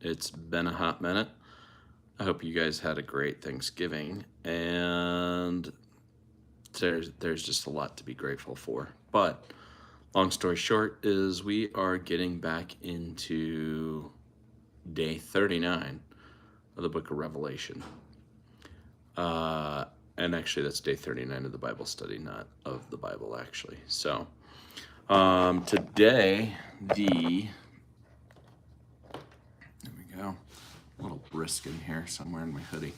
It's been a hot minute. I hope you guys had a great Thanksgiving, and there's just a lot to be grateful for. But long story short is we are getting back into day 39 of the book of Revelation. And actually that's day 39 of the Bible study, not of the Bible actually. So today there we go. A little brisk in here, so I'm wearing my hoodie.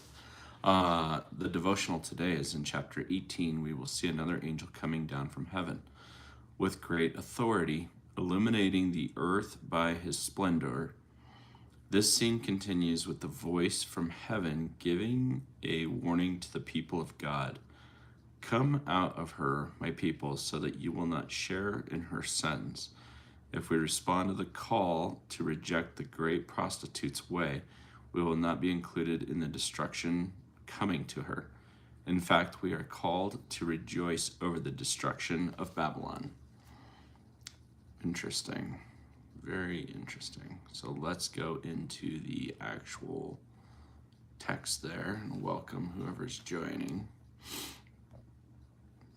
The devotional today is in chapter 18. We will see another angel coming down from heaven with great authority, illuminating the earth by his splendor. This scene continues with the voice from heaven giving a warning to the people of God. Come out of her, my people, so that you will not share in her sins. If we respond to the call to reject the great prostitute's way, we will not be included in the destruction coming to her. In fact, we are called to rejoice over the destruction of Babylon. Interesting. Very interesting. So let's go into the actual text there and welcome whoever's joining.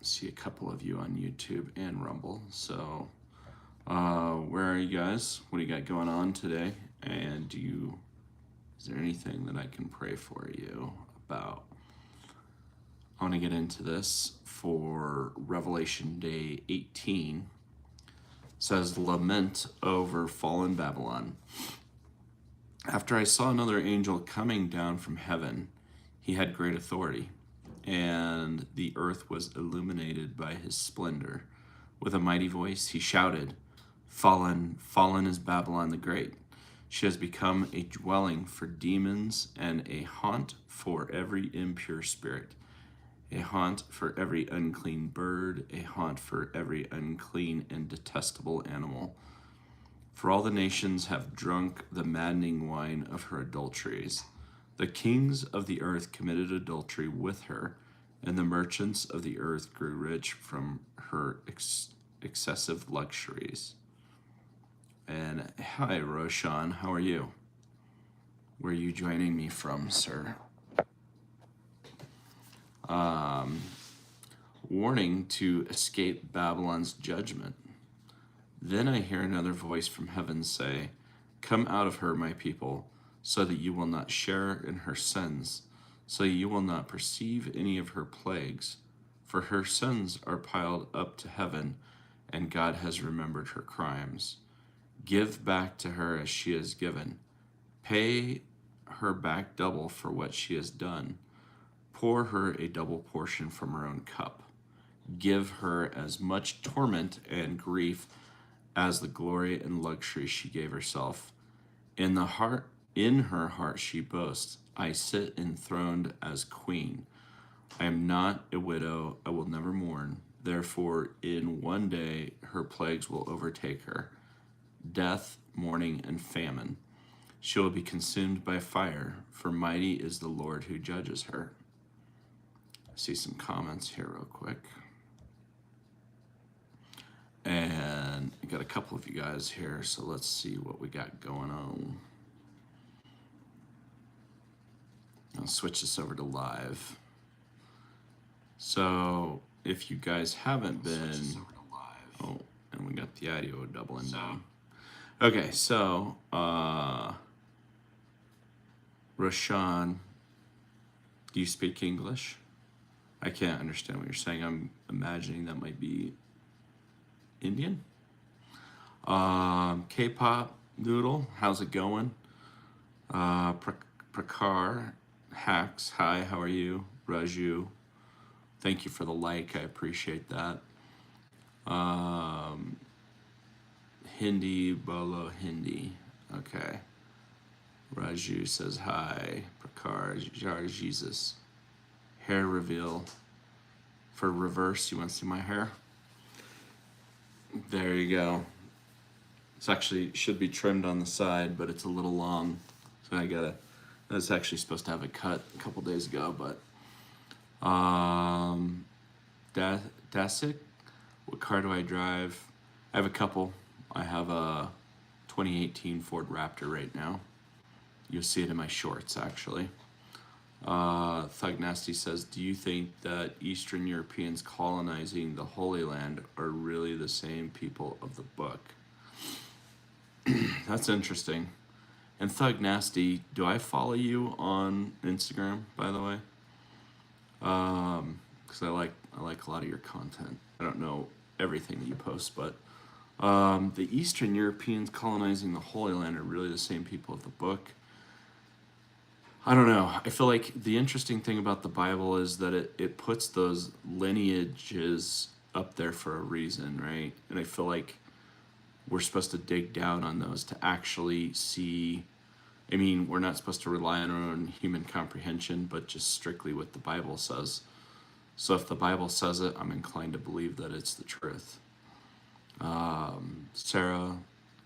See a couple of you on YouTube and Rumble. So where are you guys? What do you got going on today? And is there anything that I can pray for you about? I want to get into this for Revelation Day 18. It says, Lament over fallen Babylon. After I saw another angel coming down from heaven, he had great authority, and the earth was illuminated by his splendor. With a mighty voice, he shouted, Fallen, fallen is Babylon the Great. She has become a dwelling for demons and a haunt for every impure spirit, a haunt for every unclean bird, a haunt for every unclean and detestable animal. For all the nations have drunk the maddening wine of her adulteries. The kings of the earth committed adultery with her, and the merchants of the earth grew rich from her excessive luxuries. And hi, Roshan, how are you? Where are you joining me from, sir? Warning to escape Babylon's judgment. Then I hear another voice from heaven say, Come out of her, my people, so that you will not share in her sins, so you will not perceive any of her plagues. For her sins are piled up to heaven, and God has remembered her crimes. Give back to her as she has given. Pay her back double for what she has done. Pour her a double portion from her own cup. Give her as much torment and grief as the glory and luxury she gave herself. In her heart she boasts, I sit enthroned as queen. I am not a widow, I will never mourn. Therefore, in one day her plagues will overtake her, death, mourning, and famine. She will be consumed by fire, for mighty is the Lord who judges her. I see some comments here real quick. And I got a couple of you guys here, so let's see what we got going on. I'll switch this over to live. So if you guys haven't been, oh, and we got the audio doubling down. Okay, so Roshan, do you speak English? I can't understand what you're saying. I'm imagining that might be Indian. K-pop Noodle, how's it going? Prakar Hacks, hi, how are you? Raju, thank you for the like, I appreciate that. Hindi Bolo Hindi, okay. Raju says hi. Prakar Jar Jesus. Hair reveal. For reverse, you want to see my hair? There you go. It's actually should be trimmed on the side, but it's a little long. So I was actually supposed to have it cut a couple days ago, but Dasik, what car do I drive? I have a couple. I have a 2018 Ford Raptor right now. You'll see it in my shorts, actually. Thug Nasty says, do you think that Eastern Europeans colonizing the Holy Land are really the same people of the book? That's interesting. And Thug Nasty, do I follow you on Instagram, by the way? Because I like a lot of your content. I don't know everything that you post, but the Eastern Europeans colonizing the Holy Land are really the same people of the book. I don't know. I feel like the interesting thing about the Bible is that it puts those lineages up there for a reason, right? And I feel like we're supposed to dig down on those to actually see. I mean, we're not supposed to rely on our own human comprehension, but just strictly what the Bible says. So if the Bible says it, I'm inclined to believe that it's the truth. Sarah,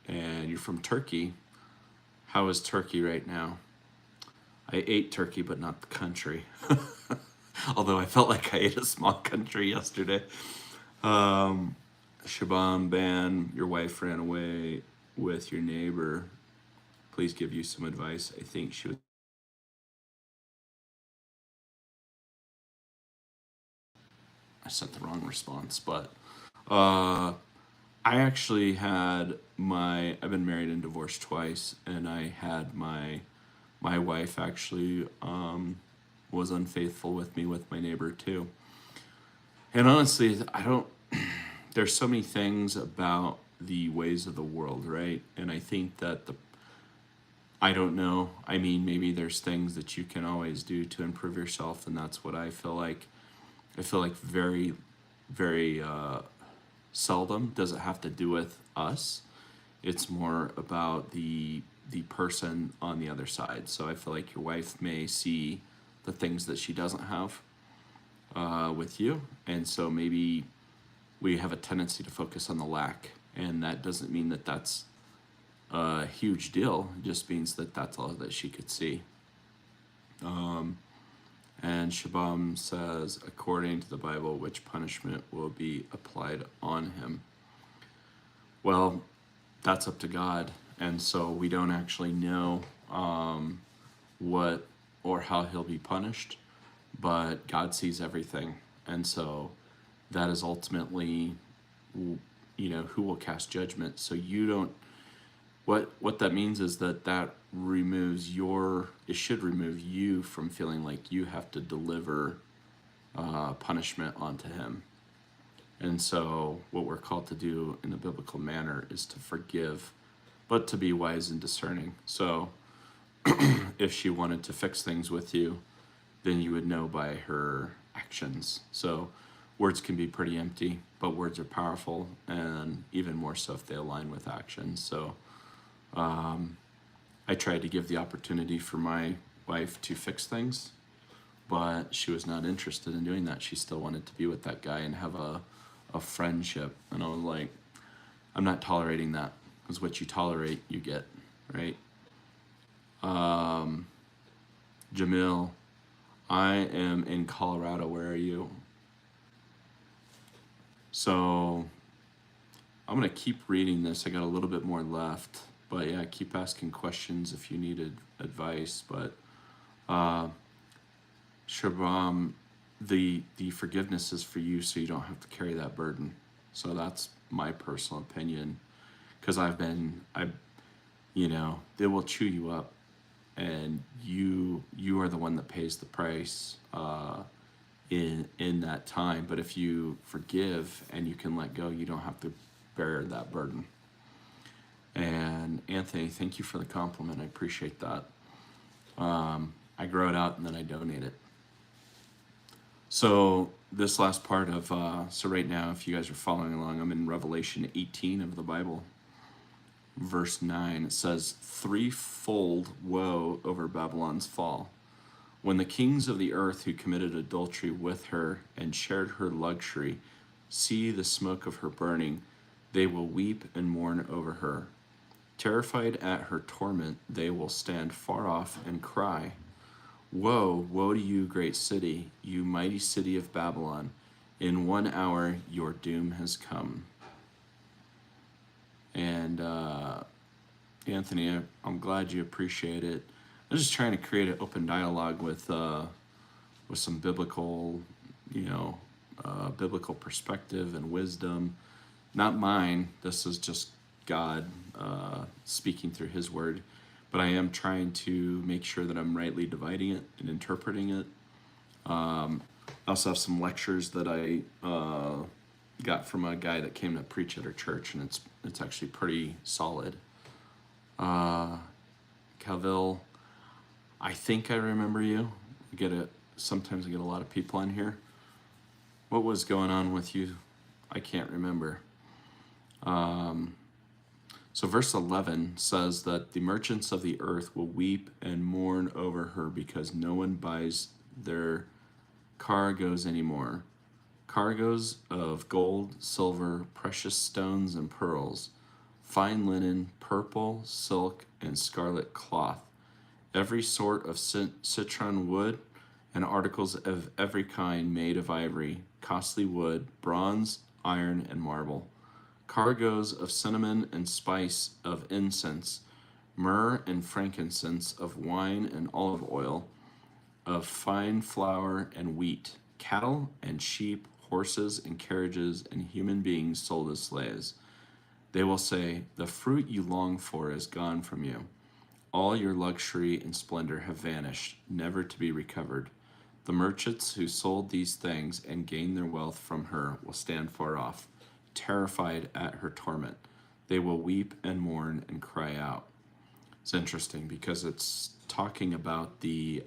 and you're from Turkey. How is Turkey right now? I ate turkey, but not the country. Although I felt like I ate a small country yesterday. Shaban Ban, your wife ran away with your neighbor. Please give you some advice. I think she was. I sent the wrong response, but I actually had I've been married and divorced twice, and I had my wife actually was unfaithful with me with my neighbor too. And honestly, there's so many things about the ways of the world, right? And I think that I don't know. I mean, maybe there's things that you can always do to improve yourself, and that's what I feel like. I feel like very, very seldom does it have to do with us. It's more about the person on the other side. So I feel like your wife may see the things that she doesn't have with you, and so maybe we have a tendency to focus on the lack, and that doesn't mean that that's a huge deal. It just means that that's all that she could see. And Shabam says, according to the Bible, which punishment will be applied on him? Well, that's up to God, and so we don't actually know what or how he'll be punished, but God sees everything, and so that is ultimately, who will cast judgment. So you don't. What that means is that removes it should remove you from feeling like you have to deliver punishment onto him. And so what we're called to do in the biblical manner is to forgive, but to be wise and discerning. So if she wanted to fix things with you, then you would know by her actions. So words can be pretty empty, but words are powerful, and even more so if they align with actions. So I tried to give the opportunity for my wife to fix things, but she was not interested in doing that. She still wanted to be with that guy and have a friendship. And I was like, I'm not tolerating that, because what you tolerate, you get, right? Jamil, I am in Colorado. Where are you? So I'm going to keep reading this. I got a little bit more left. But yeah, keep asking questions if you needed advice. But Shabam, the forgiveness is for you, so you don't have to carry that burden. So that's my personal opinion, because they will chew you up, and you are the one that pays the price in that time. But if you forgive and you can let go, you don't have to bear that burden. And Anthony, thank you for the compliment. I appreciate that. I grow it out and then I donate it. So this last part of, so right now, if you guys are following along, I'm in Revelation 18 of the Bible, verse 9. It says, threefold woe over Babylon's fall. When the kings of the earth who committed adultery with her and shared her luxury see the smoke of her burning, they will weep and mourn over her. Terrified at her torment, they will stand far off and cry, woe, woe to you, great city, you mighty city of Babylon. In 1 hour your doom has come. And Anthony, I'm glad you appreciate it. I'm just trying to create an open dialogue with some biblical, biblical perspective and wisdom. Not mine. This is just God speaking through His Word. But I am trying to make sure that I'm rightly dividing it and interpreting it. I also have some lectures that I got from a guy that came to preach at our church, and it's actually pretty solid. Calville, I think I remember you. Sometimes I get a lot of people on here. What was going on with you? I can't remember. So verse 11 says that the merchants of the earth will weep and mourn over her because no one buys their cargoes anymore. Cargoes of gold, silver, precious stones and pearls, fine linen, purple, silk, and scarlet cloth, every sort of citron wood, and articles of every kind made of ivory, costly wood, bronze, iron, and marble, cargoes of cinnamon and spice, of incense, myrrh and frankincense, of wine and olive oil, of fine flour and wheat, cattle and sheep, horses and carriages, and human beings sold as slaves. They will say, "The fruit you long for is gone from you. All your luxury and splendor have vanished, never to be recovered." The merchants who sold these things and gained their wealth from her will stand far off, terrified at her torment. They will weep and mourn and cry out. It's interesting because it's talking about the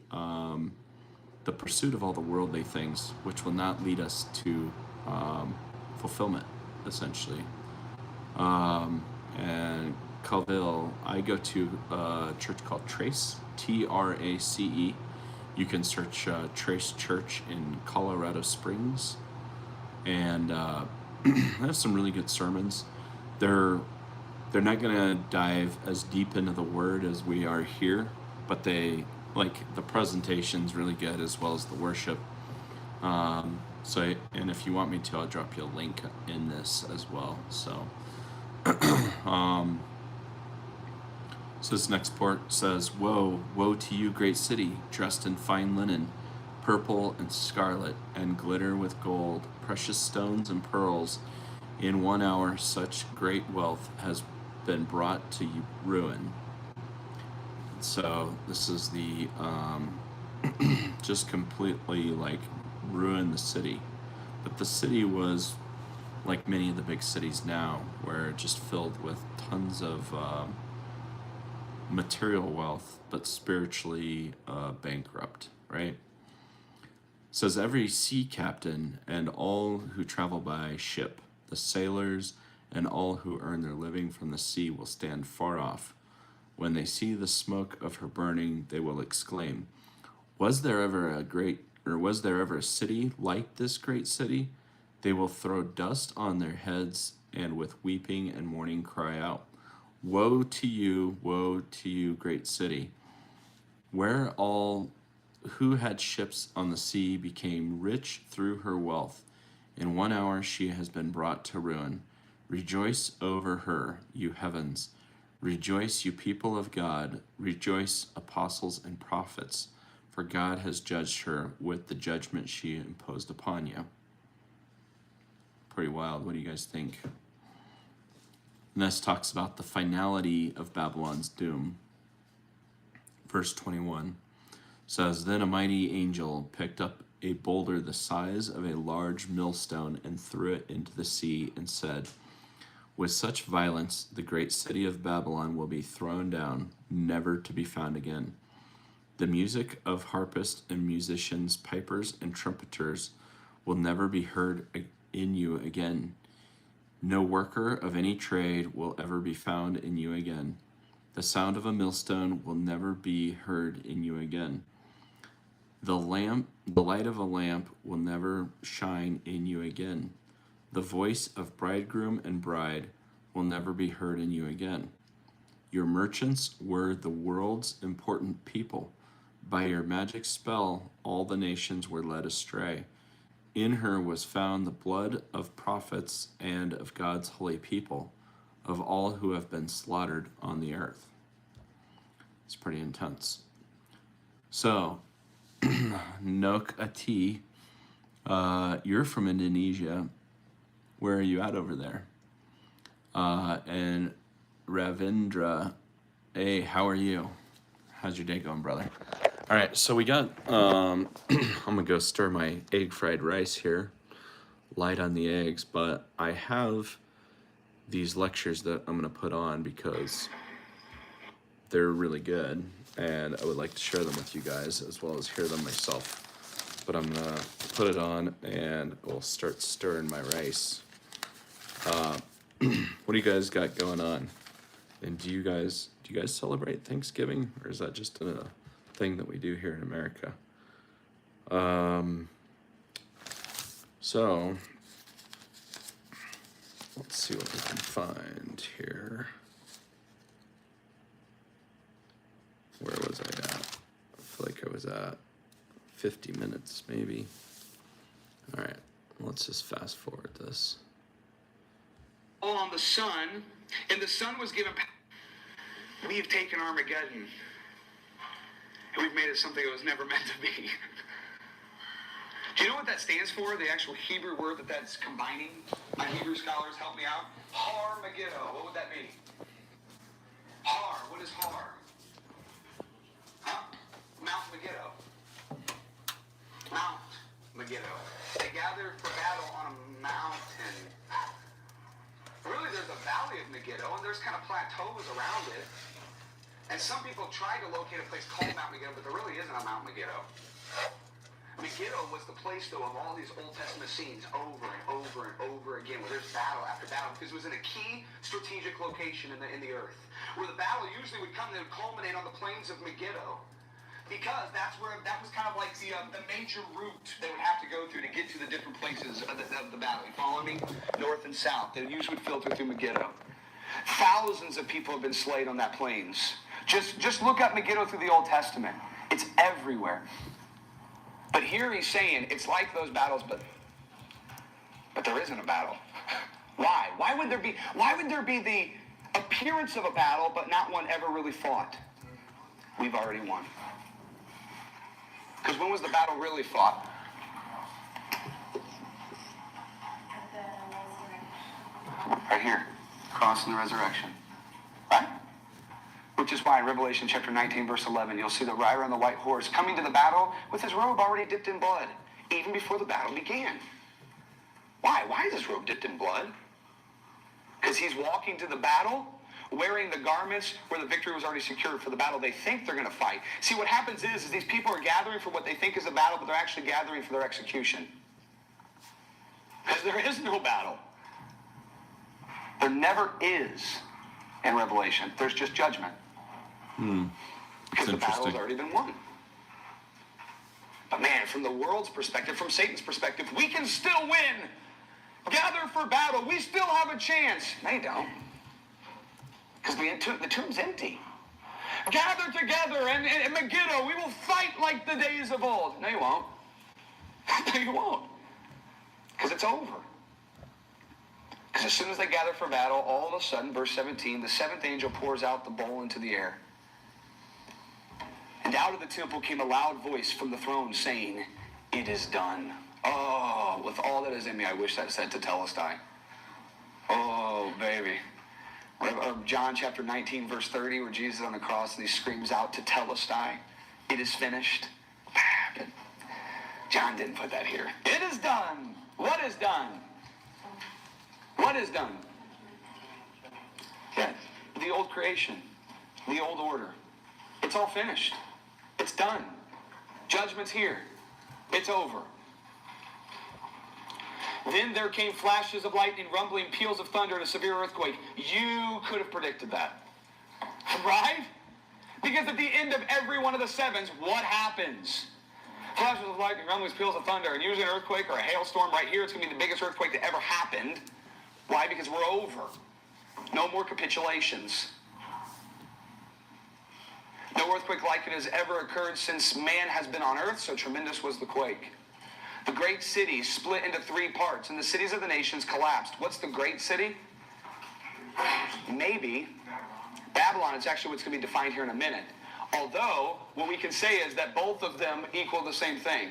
pursuit of all the worldly things, which will not lead us to fulfillment, essentially. And Calville, I go to a church called Trace, Trace. You can search Trace Church in Colorado Springs, and I have some really good sermons. They're not going to dive as deep into the Word as we are here, but the presentation's really good as well as the worship. And if you want me to, I'll drop you a link in this as well. So this next part says, "Woe, woe to you, great city, dressed in fine linen, purple and scarlet, and glitter with gold, precious stones and pearls. In 1 hour such great wealth has been brought to ruin." So this is the just completely ruin the city. But the city was like many of the big cities now, where just filled with tons of material wealth, but spiritually bankrupt, right? It says, "Every sea captain and all who travel by ship, the sailors and all who earn their living from the sea will stand far off. When they see the smoke of her burning, they will exclaim, 'Was there ever a city like this great city?' They will throw dust on their heads and with weeping and mourning cry out, 'Woe to you, great city, where all who had ships on the sea became rich through her wealth. In 1 hour she has been brought to ruin. Rejoice over her, you heavens. Rejoice, you people of God. Rejoice, apostles and prophets, for God has judged her with the judgment she imposed upon you.'" Pretty wild. What do you guys think? And this talks about the finality of Babylon's doom. Verse 21 says, "Then a mighty angel picked up a boulder the size of a large millstone and threw it into the sea and said, 'With such violence the great city of Babylon will be thrown down, never to be found again. The music of harpists and musicians, pipers and trumpeters will never be heard in you again. No worker of any trade will ever be found in you again. The sound of a millstone will never be heard in you again. The light of a lamp will never shine in you again. The voice of bridegroom and bride will never be heard in you again. Your merchants were the world's important people. By your magic spell, all the nations were led astray. In her was found the blood of prophets and of God's holy people, of all who have been slaughtered on the earth." It's pretty intense. So, Nok Ati, you're from Indonesia. Where are you at over there? And Ravindra, hey, how are you? How's your day going, brother? All right, so we got, I'm gonna go stir my egg fried rice here, light on the eggs, but I have these lectures that I'm gonna put on because they're really good, and I would like to share them with you guys as well as hear them myself. But I'm gonna put it on and we'll start stirring my rice. What do you guys got going on? And do you guys celebrate Thanksgiving, or is that just a thing that we do here in America? So let's see what we can find here. Where was I at? I feel like I was at 50 minutes maybe. All right, let's just fast forward this. On the sun, and the sun was given. We've taken Armageddon, and we've made it something it was never meant to be. Do you know what that stands for? The actual Hebrew word that's combining? My Hebrew scholars help me out. Har Megiddo. What would that be? Har. What is Har? Huh? Mount Megiddo. Mount Megiddo. They gathered for battle on a mountain. Really, there's a valley of Megiddo, and there's kind of plateaus around it. And some people try to locate a place called Mount Megiddo, but there really isn't a Mount Megiddo. Megiddo was the place, though, of all these Old Testament scenes over and over and over again, where there's battle after battle, because it was in a key strategic location in the earth, where the battle usually would come and culminate on the plains of Megiddo, because that was kind of like the major route they would have to go through to get to the different places of the battle. You follow me? North and south. They usually would filter through Megiddo. Thousands of people have been slain on that plains. Just look up Megiddo through the Old Testament. It's everywhere. But here he's saying it's like those battles, but there isn't a battle. Why? Why would there be the appearance of a battle, but not one ever really fought? We've already won. Because when was the battle really fought? Right here. Cross and the resurrection. Right? Which is why in Revelation chapter 19, verse 11, you'll see the rider on the white horse coming to the battle with his robe already dipped in blood, even before the battle began. Why? Why is his robe dipped in blood? Because he's walking to the battle wearing the garments where the victory was already secured for the battle they think they're going to fight. See, what happens is these people are gathering for what they think is a battle, but they're actually gathering for their execution. Because there is no battle. There never is in Revelation. There's just judgment. Because the battle has already been won. But man, from the world's perspective, from Satan's perspective, we can still win. Gather for battle. We still have a chance. No, you don't. Because the tomb's empty. Gather together and Megiddo, we will fight like the days of old. No, you won't. No, you won't. Because it's over. Because as soon as they gather for battle, all of a sudden, verse 17, the seventh angel pours out the bowl into the air. And out of the temple came a loud voice from the throne saying, "It is done." Oh, with all that is in me, I wish that said Tetelestai. Oh, baby. Or John chapter 19, verse 30, where Jesus is on the cross and he screams out Tetelestai, "It is finished." But John didn't put that here. It is done. What is done? What is done? Yeah, the old creation, the old order. It's all finished. It's done. Judgment's here. It's over. Then there came flashes of lightning, rumbling, peals of thunder, and a severe earthquake. You could have predicted that. Right? Because at the end of every one of the sevens, what happens? Flashes of lightning, rumblings, peals of thunder, and usually an earthquake or a hailstorm. Right here, it's going to be the biggest earthquake that ever happened. Why? Because we're over. No more capitulations. No earthquake like it has ever occurred since man has been on earth, so tremendous was the quake. The great city split into three parts, and the cities of the nations collapsed. What's the great city? Maybe Babylon. It's actually what's going to be defined here in a minute. Although, what we can say is that both of them equal the same thing.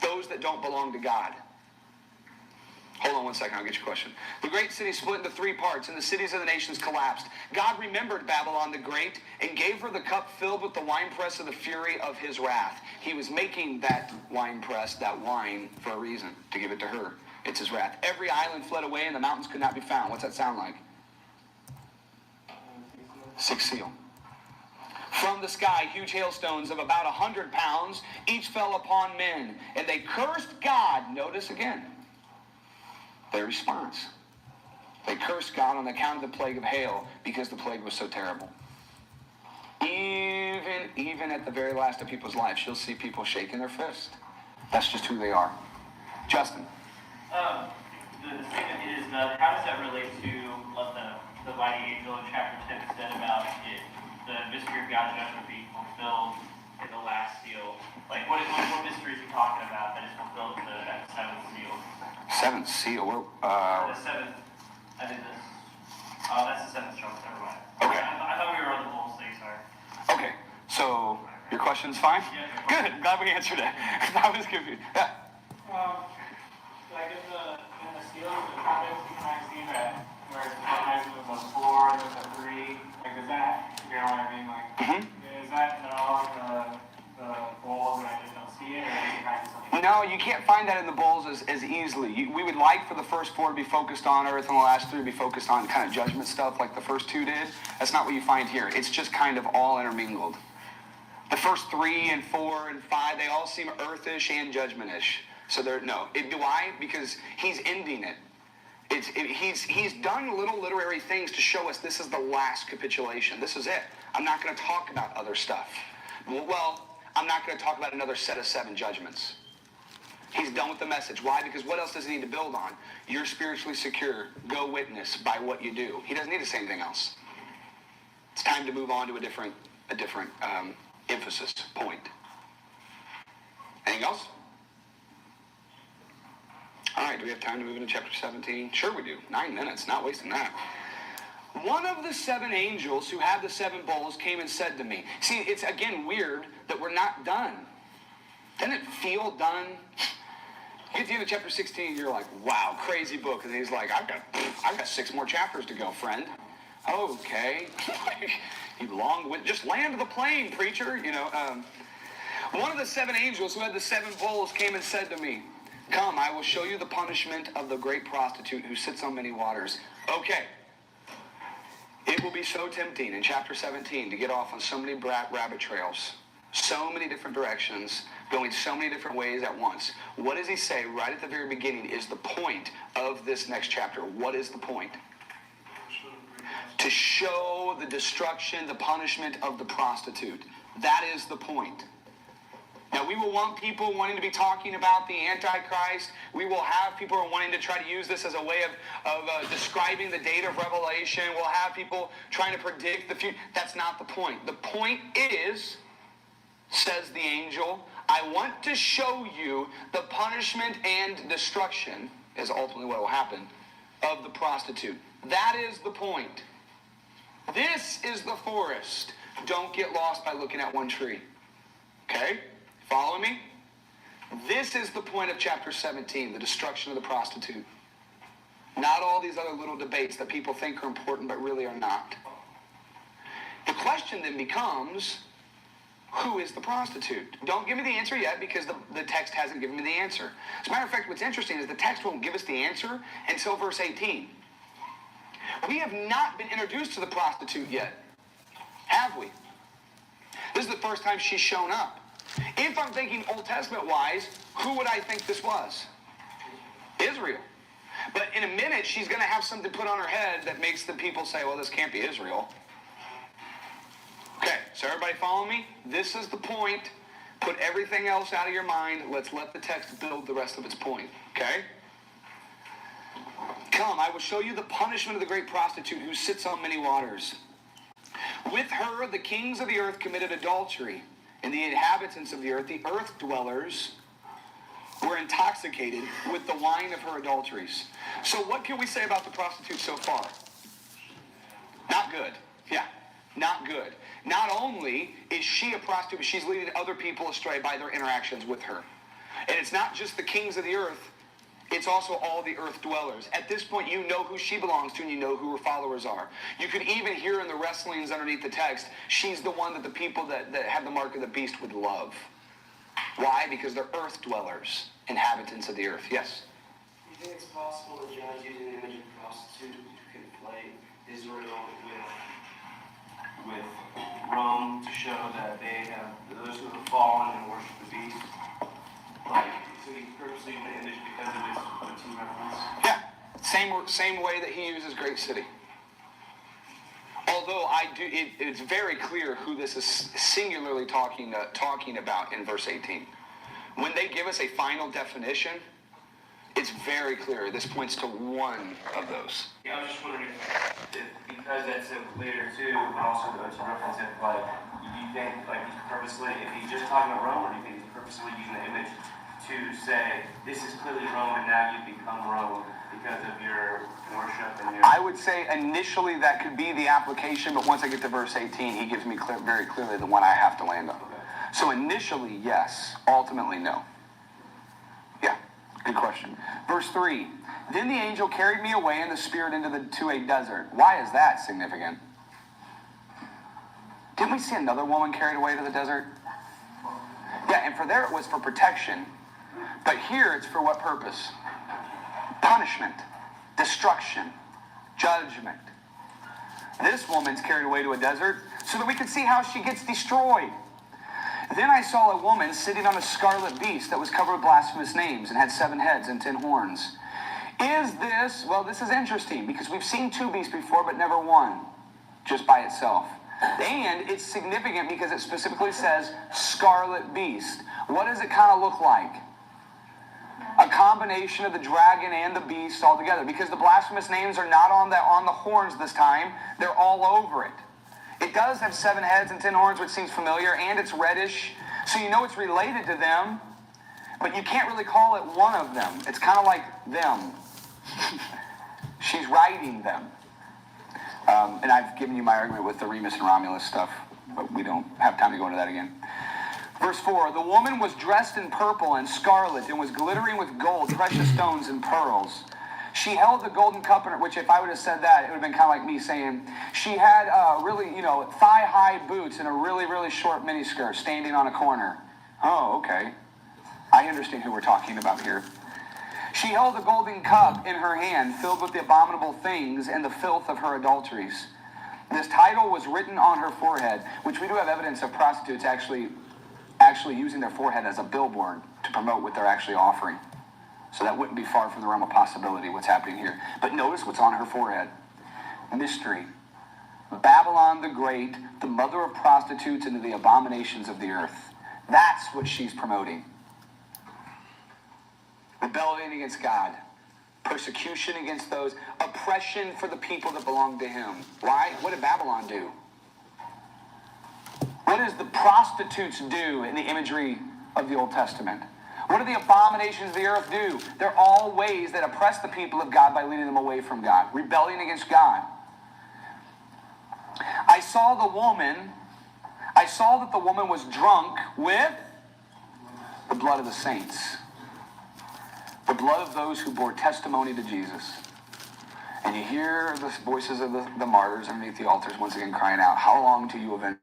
Those that don't belong to God. Hold on one second, I'll get your question. The great city split into 3 parts, and the cities of the nations collapsed. God remembered Babylon the Great and gave her the cup filled with the winepress of the fury of his wrath. He was making that winepress, that wine, for a reason, to give it to her. It's his wrath. Every island fled away, and the mountains could not be found. What's that sound like? 6th seal. From the sky, huge hailstones of about 100 pounds, each fell upon men, and they cursed God. Notice again their response. They cursed God on account of the plague of hail because the plague was so terrible. Even at the very last of people's lives, you'll see people shaking their fist. That's just who they are. Justin. The statement is, how does that relate to what the mighty angel in chapter 10 said about it, the mystery of God's judgment being fulfilled in the last seal? Like, what mystery is he talking about that is fulfilled in that 7th seal? 7th seal? The 7th, I did this. Oh, that's the 7th chunk, never mind. Okay. I thought we were on the whole thing, sorry. Okay, so your question's fine? Yeah. Good, I'm glad we answered it. I was confused. Yeah. Like in the seals, the trumpets, you kind of see that where it's sometimes there's a 4 and there's a 3. Like, is that, you know what I mean? Like, is that at all in the bowls and I just don't see it, or is it kind of something? No, you can't find that in the bowls as easily. We would like for the first 4 to be focused on earth and the last 3 to be focused on kind of judgment stuff like the first 2 did. That's not what you find here. It's just kind of all intermingled. The first 3 and 4 and 5, they all seem earthish and judgmentish. So they're, no. Why? Because he's ending it. He's done little literary things to show us this is the last capitulation. This is it. I'm not going to talk about other stuff. Well, I'm not going to talk about another set of 7 judgments. He's done with the message. Why? Because what else does he need to build on? You're spiritually secure. Go witness by what you do. He doesn't need to say anything else. It's time to move on to a different emphasis point. Anything else? All right, do we have time to move into chapter 17? Sure we do. 9 minutes, not wasting that. One of the 7 angels who had the 7 bowls came and said to me. See, it's again weird that we're not done. Doesn't it feel done? You get to the end of chapter 16, you're like, wow, crazy book. And he's like, I've got 6 more chapters to go, friend. Okay. Just land the plane, preacher. You know. One of the 7 angels who had the 7 bowls came and said to me, come, I will show you the punishment of the great prostitute who sits on many waters. Okay. It will be so tempting in chapter 17 to get off on so many rabbit trails, so many different directions, going so many different ways at once. What does he say right at the very beginning is the point of this next chapter? What is the point? To show the destruction, the punishment of the prostitute. That is the point. Now, we will want people wanting to be talking about the Antichrist. We will have people who are wanting to try to use this as a way of describing the date of Revelation. We'll have people trying to predict the future. That's not the point. The point is, says the angel, I want to show you the punishment and destruction, is ultimately what will happen, of the prostitute. That is the point. This is the forest. Don't get lost by looking at one tree. Okay? Follow me? This is the point of chapter 17, the destruction of the prostitute. Not all these other little debates that people think are important but really are not. The question then becomes, who is the prostitute? Don't give me the answer yet because the text hasn't given me the answer. As a matter of fact, what's interesting is the text won't give us the answer until verse 18. We have not been introduced to the prostitute yet, have we? This is the first time she's shown up. If I'm thinking Old Testament-wise, who would I think this was? Israel. But in a minute, she's going to have something put on her head that makes the people say, well, this can't be Israel. Okay, so everybody follow me? This is the point. Put everything else out of your mind. Let's let the text build the rest of its point. Okay? Come, I will show you the punishment of the great prostitute who sits on many waters. With her, the kings of the earth committed adultery, and the inhabitants of the earth dwellers, were intoxicated with the wine of her adulteries. So what can we say about the prostitute so far? Not good. Yeah. Not good. Not only is she a prostitute, but she's leading other people astray by their interactions with her. And it's not just the kings of the earth, it's also all the earth dwellers. At this point, you know who she belongs to and you know who her followers are. You could even hear in the wrestlings underneath the text, she's the one that the people that have the mark of the beast would love. Why? Because they're earth dwellers, inhabitants of the earth. Yes? Do you think it's possible that John is using the image of a prostitute to conflate Israel with Rome to show that they have those who have fallen and worship the beast? Like, so he purposely used the image because of its two reference? Yeah. Same way that he uses great city. Although it's very clear who this is singularly talking about in verse 18. When they give us a final definition, it's very clear. This points to one of those. Yeah, I was just wondering if because that's later too, but also to reference it, like, do you think like he's purposely, if he's just talking about Rome, or do you think he's purposely using the image to say this is clearly Rome and now you become Rome because of your worship and your... I would say initially that could be the application, but once I get to verse 18, he gives me very clearly the one I have to land on. Okay. So initially, yes. Ultimately, no. Yeah, good question. Verse 3, then the angel carried me away in the spirit to a desert. Why is that significant? Didn't we see another woman carried away to the desert? Yeah, and for there it was for protection. But here it's for what purpose? Punishment, destruction, judgment. This woman's carried away to a desert so that we can see how she gets destroyed. Then I saw a woman sitting on a scarlet beast that was covered with blasphemous names and had 7 heads and 10 horns. This is interesting because we've seen 2 beasts before, but never one, just by itself. And it's significant because it specifically says scarlet beast. What does it kind of look like? A combination of the dragon and the beast all together, because the blasphemous names are not on the horns this time. They're all over it. It does have 7 heads and 10 horns, which seems familiar, and it's reddish, so you know it's related to them, but you can't really call it one of them. It's kind of like them. She's riding them. And I've given you my argument with the Remus and Romulus stuff, but we don't have time to go into that again. Verse 4, the woman was dressed in purple and scarlet and was glittering with gold, precious stones, and pearls. She held the golden cup in her, which if I would have said that, it would have been kind of like me saying, she had thigh-high boots and a really, really short miniskirt standing on a corner. Oh, okay. I understand who we're talking about here. She held a golden cup in her hand, filled with the abominable things and the filth of her adulteries. This title was written on her forehead, which we do have evidence of prostitutes actually using their forehead as a billboard to promote what they're actually offering. So that wouldn't be far from the realm of possibility what's happening here. But notice what's on her forehead. Mystery. Babylon the Great, the mother of prostitutes and the abominations of the earth. That's what she's promoting. Rebellion against God. Persecution against those. Oppression for the people that belong to him. Why? What did Babylon do? What does the prostitutes do in the imagery of the Old Testament? What do the abominations of the earth do? They're all ways that oppress the people of God by leading them away from God. Rebellion against God. I saw that the woman was drunk with the blood of the saints. The blood of those who bore testimony to Jesus. And you hear the voices of the martyrs underneath the altars once again crying out, how long till you avenge?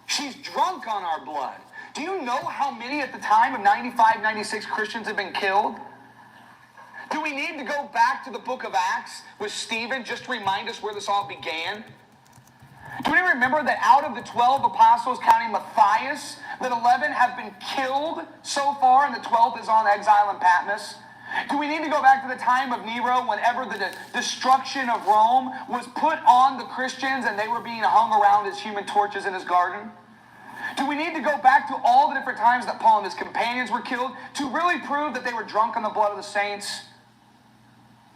She's drunk on our blood. Do you know how many at the time of 95, 96 Christians have been killed? Do we need to go back to the book of Acts with Stephen just to remind us where this all began? Do we remember that out of the 12 apostles, counting Matthias, that 11 have been killed so far and the 12th is on exile in Patmos? Do we need to go back to the time of Nero whenever the destruction of Rome was put on the Christians and they were being hung around as human torches in his garden? Do we need to go back to all the different times that Paul and his companions were killed to really prove that they were drunk on the blood of the saints?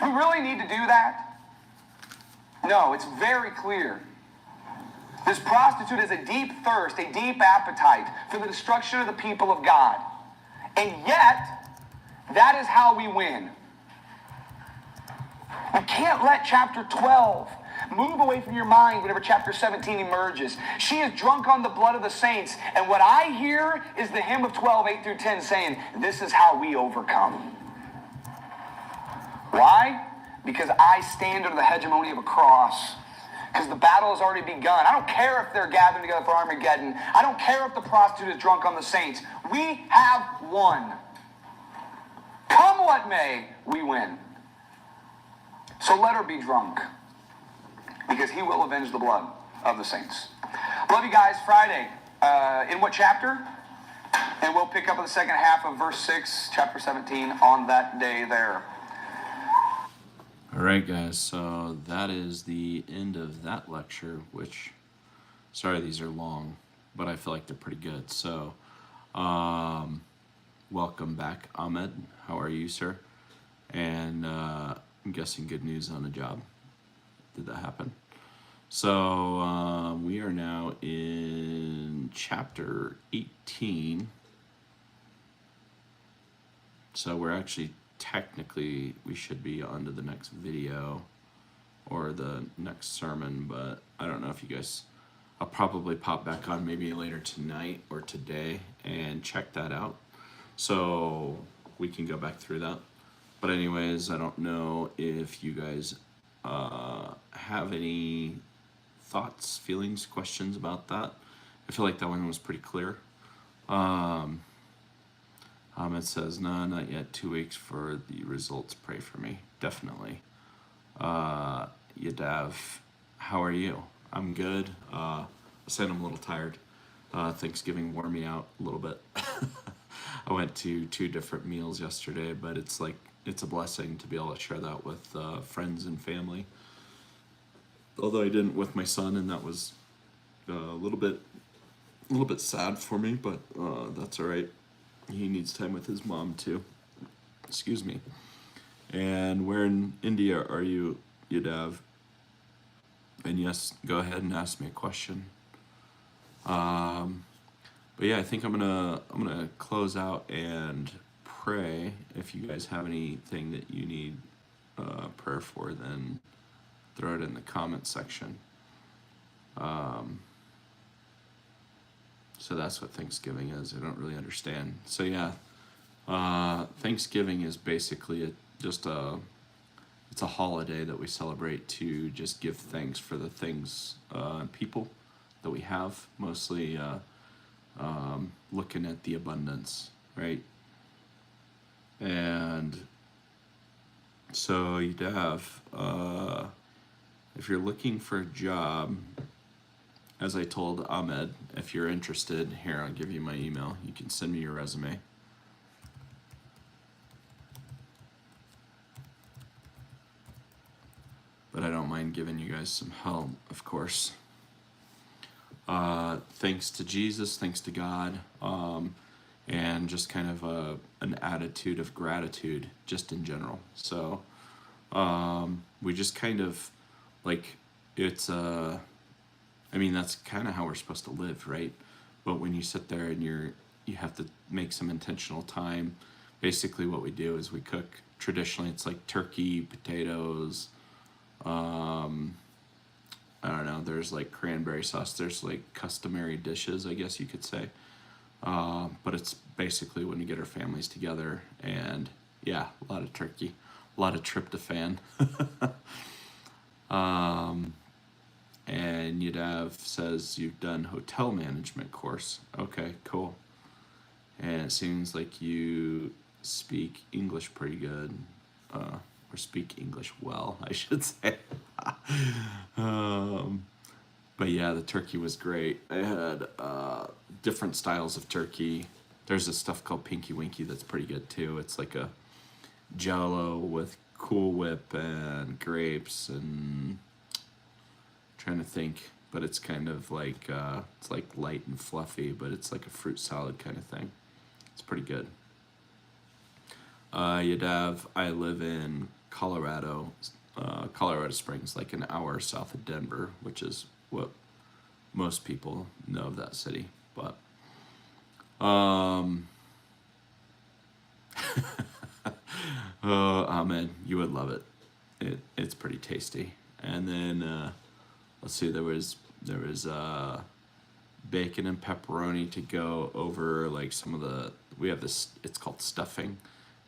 Do we really need to do that? No, it's very clear. This prostitute has a deep thirst, a deep appetite for the destruction of the people of God. And yet, That is how we win. We can't let chapter 12 move away from your mind whenever chapter 17 emerges. She is drunk on the blood of the saints. And what I hear is the hymn of 12, 8 through 10 saying, this is how we overcome. Why? Because I stand under the hegemony of a cross. Because the battle has already begun. I don't care if they're gathering together for Armageddon. I don't care if the prostitute is drunk on the saints. We have won. Come what may, we win. So let her be drunk, because he will avenge the blood of the saints. Love you guys. Friday, in what chapter? And we'll pick up in the second half of verse 6, chapter 17, on that day there. All right, guys, so that is the end of that lecture, which, sorry, these are long, but I feel like they're pretty good. So, welcome back, Ahmed. How are you, sir? And I'm guessing good news on the job. Did that happen? So, we are now in chapter 18. So we're actually, technically, we should be on to the next video or the next sermon, but I don't know if you guys, I'll probably pop back on maybe later tonight or today and check that out. So we can go back through that. But anyways, I don't know if you guys have any thoughts, feelings, questions about that. I feel like that one was pretty clear. It says, no, not yet. 2 weeks for the results. Pray for me. Definitely. Yadav, how are you? I'm good. I said I'm a little tired. Thanksgiving wore me out a little bit. I went to 2 different meals yesterday, but it's a blessing to be able to share that with friends and family. Although I didn't with my son, and that was a little bit sad for me, but that's all right. He needs time with his mom too. Excuse me. And where in India are you, Yadav? And yes, go ahead and ask me a question. But yeah, I think I'm gonna close out and pray. If you guys have anything that you need prayer for, then throw it in the comment section. So that's what Thanksgiving is. I don't really understand. So yeah, Thanksgiving is basically it's a holiday that we celebrate to just give thanks for the things and people that we have, mostly looking at the abundance, right? And so you'd have, if you're looking for a job, as I told Ahmed, if you're interested, here, I'll give you my email. You can send me your resume. But I don't mind giving you guys some help, of course. Thanks to Jesus, thanks to God, and just kind of an attitude of gratitude, just in general. So we just kind of, like, it's I mean, that's kind of how we're supposed to live, right? But when you sit there and you have to make some intentional time. Basically what we do is we cook, traditionally it's like turkey, potatoes, I don't know, there's like cranberry sauce, there's like customary dishes, I guess you could say. But it's basically when we get our families together, and yeah, a lot of turkey, a lot of tryptophan. And Yadav says you've done hotel management course. Okay, cool. And it seems like you speak English pretty good, or speak English well, I should say. But yeah, the turkey was great. I had different styles of turkey. There's this stuff called Pinky Winky that's pretty good too. It's like a Jell-O with Cool Whip and grapes and trying to think, but it's kind of like it's like light and fluffy, but it's like a fruit salad kind of thing. It's pretty good. Yadav, I live in Colorado Springs, like an hour south of Denver, which is what most people know of that city. But Oh, Ahmed, you would love it. It's pretty tasty. And then let's see, there was bacon and pepperoni to go over like some of the. We have this. It's called stuffing.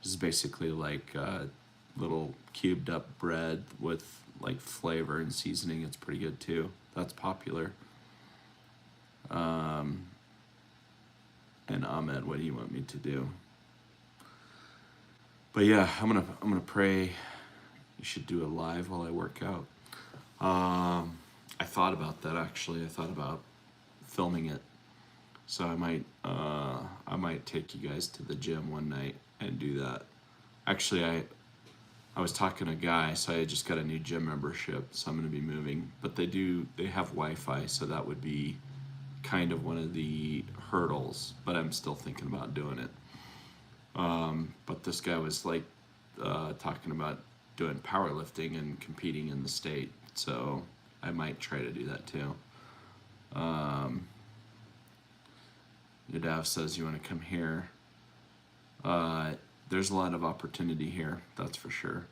This is basically like little cubed up bread with like flavor and seasoning. It's pretty good too. That's popular. And Ahmed, what do you want me to do? But yeah, I'm gonna pray. You should do a live while I work out. I thought about that actually. I thought about filming it, so I might take you guys to the gym one night and do that. Actually, I was talking to a guy, so I just got a new gym membership, so I'm gonna be moving. But they have Wi-Fi, so that would be kind of one of the hurdles. But I'm still thinking about doing it. But this guy was like talking about doing powerlifting and competing in the state, so I might try to do that too. Nadav says you want to come here. There's a lot of opportunity here, that's for sure.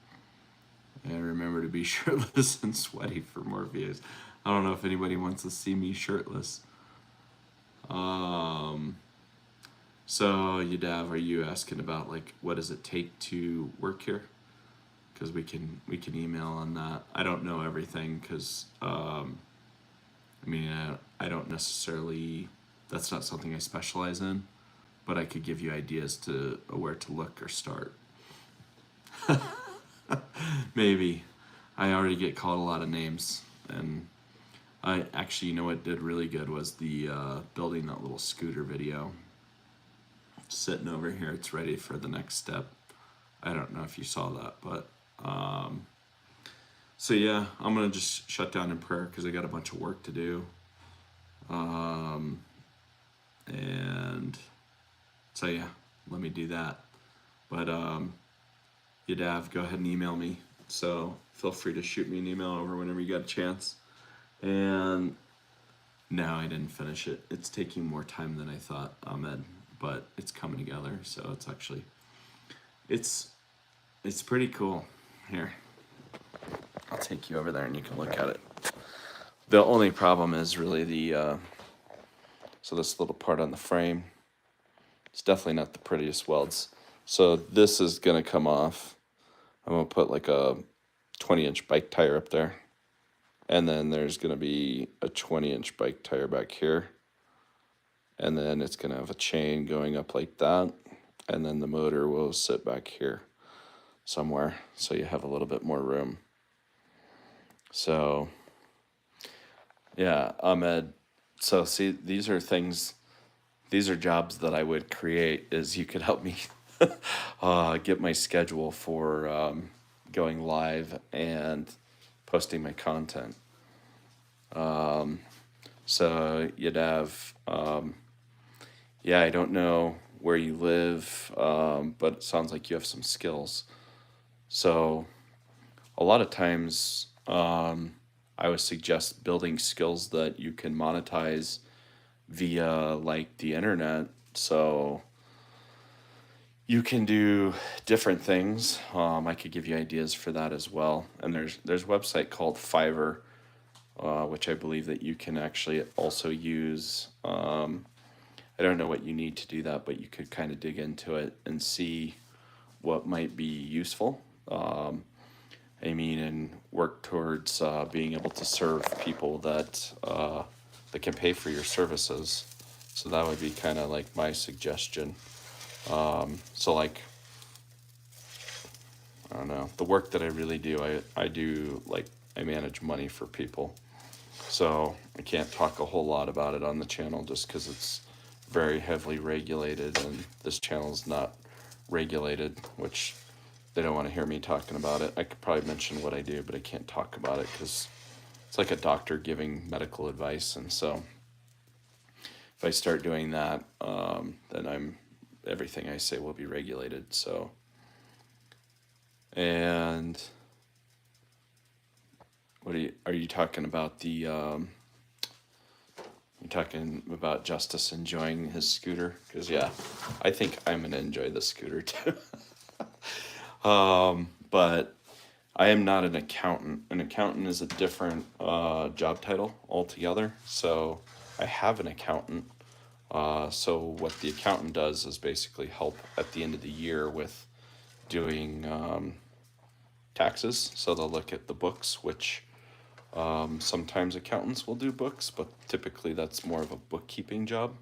And remember to be shirtless and sweaty for more views. I don't know if anybody wants to see me shirtless. So Yadav, are you asking about like what does it take to work here? Because we can email on that. I don't know everything because I don't necessarily. That's not something I specialize in, but I could give you ideas to where to look or start. Maybe. I already get called a lot of names, and I actually, you know what did really good was the building that little scooter video. Sitting over here, it's ready for the next step. I don't know if you saw that, but so yeah, I'm gonna just shut down in prayer because I got a bunch of work to do. And so yeah, let me do that. But Yadav, go ahead and email me. So feel free to shoot me an email over whenever you got a chance. And no, I didn't finish it. It's taking more time than I thought, Ahmed, but it's coming together. So it's actually, it's pretty cool. Here, I'll take you over there and you can look at it. The only problem is really the, so this little part on the frame, it's definitely not the prettiest welds. So this is gonna come off. I'm gonna put like a 20-inch bike tire up there. And then there's gonna be a 20-inch bike tire back here. And then it's gonna have a chain going up like that. And then the motor will sit back here somewhere. So you have a little bit more room. So yeah, Ahmed. So see, these are jobs that I would create is you could help me get my schedule for going live and posting my content. So Yadav, yeah, I don't know where you live, but it sounds like you have some skills. So a lot of times I would suggest building skills that you can monetize via like the internet. So you can do different things. I could give you ideas for that as well. And there's a website called Fiverr, which I believe that you can actually also use. I don't know what you need to do that, but you could kind of dig into it and see what might be useful. And work towards being able to serve people that can pay for your services. So that would be kind of like my suggestion. So like, I don't know, the work that I really do, I do like, I manage money for people. So I can't talk a whole lot about it on the channel just because it's very heavily regulated, and this channel is not regulated, which they don't want to hear me talking about it. I could probably mention what I do, but I can't talk about it because it's like a doctor giving medical advice. And so if I start doing that, then everything I say will be regulated. So, and are you talking about the, you're talking about Justice enjoying his scooter? Because yeah, I think I'm going to enjoy the scooter too. But I am not an accountant. An accountant is a different job title altogether. So I have an accountant. So what the accountant does is basically help at the end of the year with doing taxes. So they'll look at the books, which sometimes accountants will do books, but typically that's more of a bookkeeping job.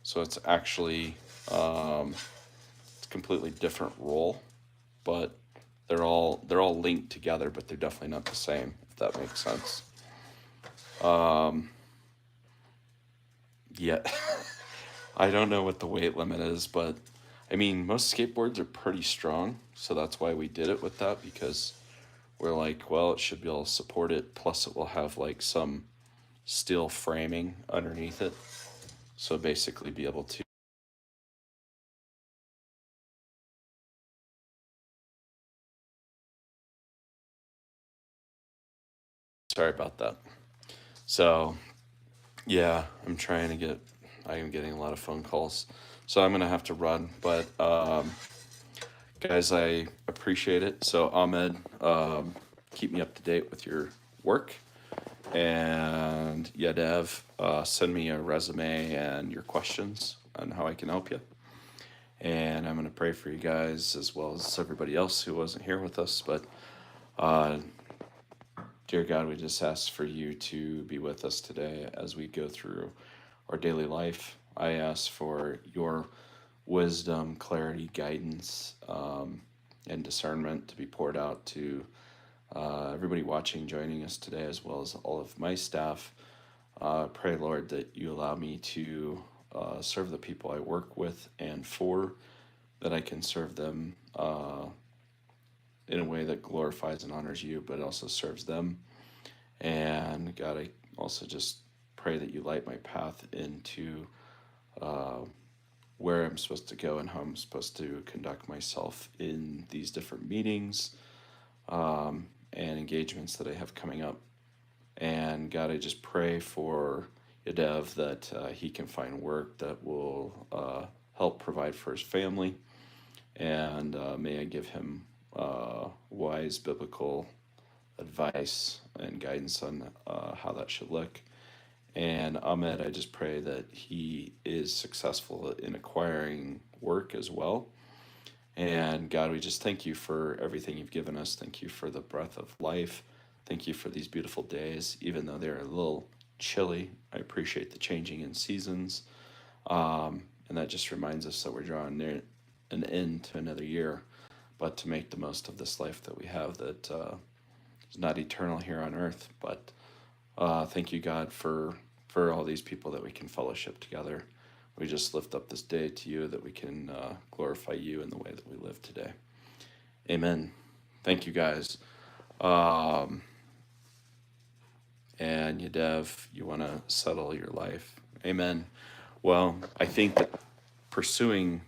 So it's actually it's a completely different role, but they're all linked together, but they're definitely not the same, if that makes sense. Yeah, I don't know what the weight limit is, but I mean, most skateboards are pretty strong, so that's why we did it with that, because we're like, well, it should be able to support it, plus it will have like some steel framing underneath it, so basically be able to. Sorry about that. So yeah, I am getting a lot of phone calls, so I'm gonna have to run, but guys, I appreciate it. So Ahmed, keep me up to date with your work. And Yadev, send me a resume and your questions on how I can help you. And I'm going to pray for you guys as well as everybody else who wasn't here with us. But dear God, we just ask for you to be with us today as we go through our daily life. I ask for your wisdom, clarity, guidance, and discernment to be poured out to everybody watching, joining us today, as well as all of my staff. Pray, Lord, that you allow me to serve the people I work with and for, that I can serve them in a way that glorifies and honors you, but also serves them. And God, I also just pray that you light my path into where I'm supposed to go and how I'm supposed to conduct myself in these different meetings and engagements that I have coming up. And God, I just pray for Yadev that he can find work that will help provide for his family. And may I give him wise biblical advice and guidance on how that should look. And Ahmed, I just pray that he is successful in acquiring work as well. And God, we just thank you for everything you've given us. Thank you for the breath of life. Thank you for these beautiful days, even though they're a little chilly. I appreciate the changing in seasons. And that just reminds us that we're drawing near an end to another year, but to make the most of this life that we have that is not eternal here on earth. But thank you, God, for all these people that we can fellowship together. We just lift up this day to you that we can glorify you in the way that we live today. Amen. Thank you, guys. And Yadev, you want to settle your life. Amen. Well, I think that pursuing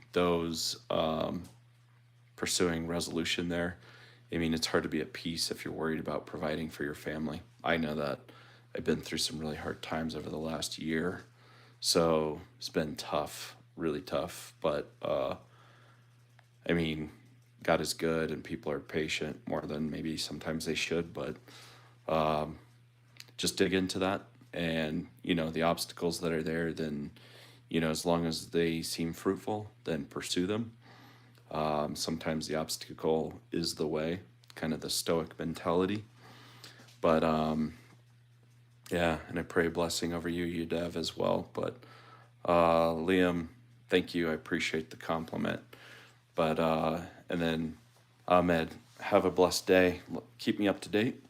resolution there, I mean, it's hard to be at peace if you're worried about providing for your family. I know that. I've been through some really hard times over the last year. So it's been tough, really tough. But I mean, God is good and people are patient more than maybe sometimes they should. But just dig into that. And, the obstacles that are there, then, as long as they seem fruitful, then pursue them. Sometimes the obstacle is the way, kind of the stoic mentality. But yeah, and I pray a blessing over you, Yadev, as well. But Liam, thank you. I appreciate the compliment. But and then Ahmed, have a blessed day. Keep me up to date.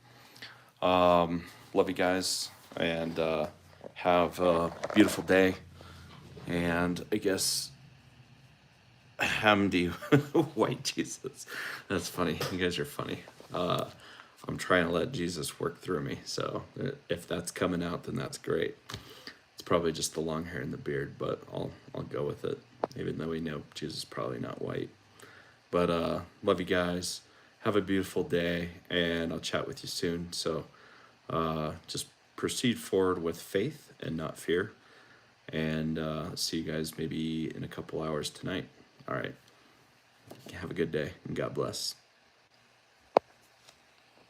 Love you guys, and have a beautiful day. And I guess Hamdi, white Jesus. That's funny. You guys are funny. I'm trying to let Jesus work through me. So if that's coming out, then that's great. It's probably just the long hair and the beard, but I'll go with it, even though we know Jesus is probably not white. But love you guys. Have a beautiful day, and I'll chat with you soon. So just proceed forward with faith and not fear. And see you guys maybe in a couple hours tonight. All right. Have a good day, and God bless.